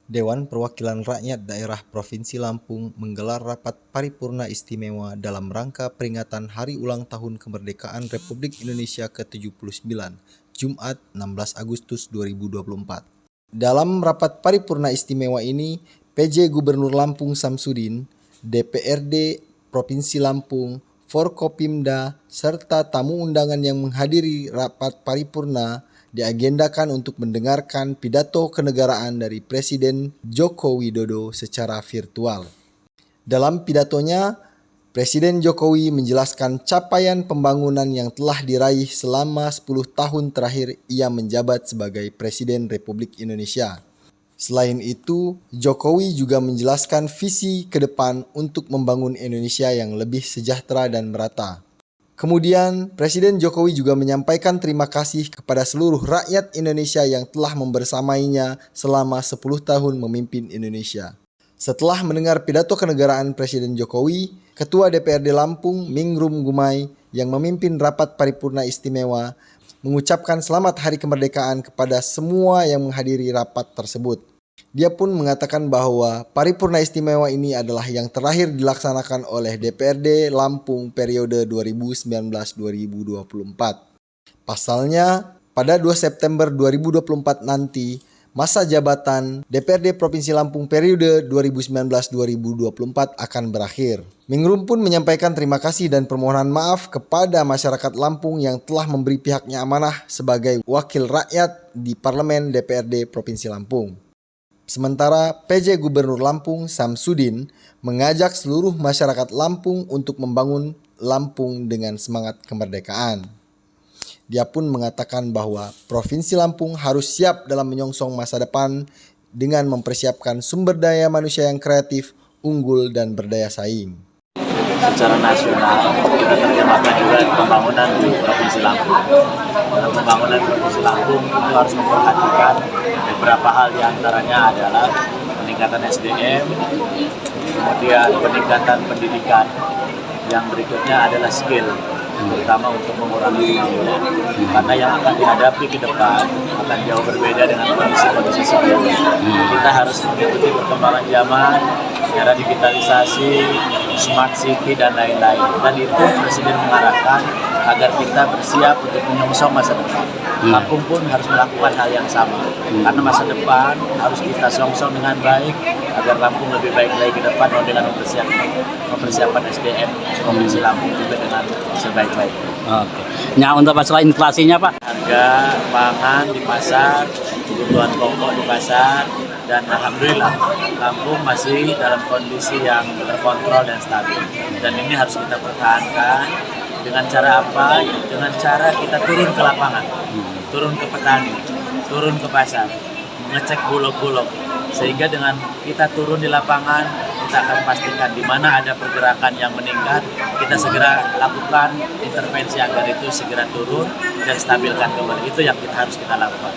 Dewan Perwakilan Rakyat Daerah Provinsi Lampung menggelar rapat paripurna istimewa dalam rangka peringatan Hari Ulang Tahun Kemerdekaan Republik Indonesia ke-79, Jumat 16 Agustus 2024. Dalam rapat paripurna istimewa ini, PJ Gubernur Lampung Samsudin, DPRD Provinsi Lampung, Forkopimda, serta tamu undangan yang menghadiri rapat paripurna diagendakan untuk mendengarkan pidato kenegaraan dari Presiden Joko Widodo secara virtual. Dalam pidatonya, Presiden Jokowi menjelaskan capaian pembangunan yang telah diraih selama 10 tahun terakhir ia menjabat sebagai Presiden Republik Indonesia. Selain itu, Jokowi juga menjelaskan visi ke depan untuk membangun Indonesia yang lebih sejahtera dan merata. Kemudian, Presiden Jokowi juga menyampaikan terima kasih kepada seluruh rakyat Indonesia yang telah membersamainya selama 10 tahun memimpin Indonesia. Setelah mendengar pidato kenegaraan Presiden Jokowi, Ketua DPRD Lampung, Mingrum Gumai, yang memimpin rapat paripurna istimewa, mengucapkan selamat Hari Kemerdekaan kepada semua yang menghadiri rapat tersebut. Dia pun mengatakan bahwa paripurna istimewa ini adalah yang terakhir dilaksanakan oleh DPRD Lampung periode 2019-2024. Pasalnya, pada 2 September 2024 nanti, masa jabatan DPRD Provinsi Lampung periode 2019-2024 akan berakhir. Mingrum pun menyampaikan terima kasih dan permohonan maaf kepada masyarakat Lampung yang telah memberi pihaknya amanah sebagai wakil rakyat di Parlemen DPRD Provinsi Lampung. Sementara PJ Gubernur Lampung Samsudin mengajak seluruh masyarakat Lampung untuk membangun Lampung dengan semangat kemerdekaan. Dia pun mengatakan bahwa Provinsi Lampung harus siap dalam menyongsong masa depan dengan mempersiapkan sumber daya manusia yang kreatif, unggul, dan berdaya saing. Secara nasional, kita terjemahkan juga pembangunan di Provinsi Lampung. Dalam pembangunan Provinsi Lampung itu harus memperhatikan beberapa hal, diantaranya adalah peningkatan SDM, kemudian peningkatan pendidikan, yang berikutnya adalah skill, terutama untuk mengurangi pengangguran. Karena yang akan dihadapi ke depan akan jauh berbeda dengan kondisi-kondisi sebelumnya. Kita harus mengikuti perkembangan zaman, era digitalisasi, smart city, dan lain-lain. Dan itu Presiden mengarahkan agar kita bersiap untuk menyongsong masa depan. Lampung pun harus melakukan hal yang sama. Karena masa depan harus kita songsong dengan baik agar Lampung lebih baik lagi ke depan dengan mempersiapkan SDM Provinsi Lampung juga dengan sebaik-baik. Oke. Nah, untuk masalah inflasinya, Pak? Harga pangan di pasar, kebutuhan pokok di pasar, dan alhamdulillah Lampung masih dalam kondisi yang terkontrol dan stabil. Dan ini harus kita pertahankan dengan cara apa? Dengan cara kita turun ke lapangan, turun ke petani, turun ke pasar, mengecek bulog-bulog. Sehingga dengan kita turun di lapangan, kita akan pastikan di mana ada pergerakan yang meningkat, kita segera lakukan intervensi agar itu segera turun dan stabilkan kembali. Itu yang harus kita lakukan.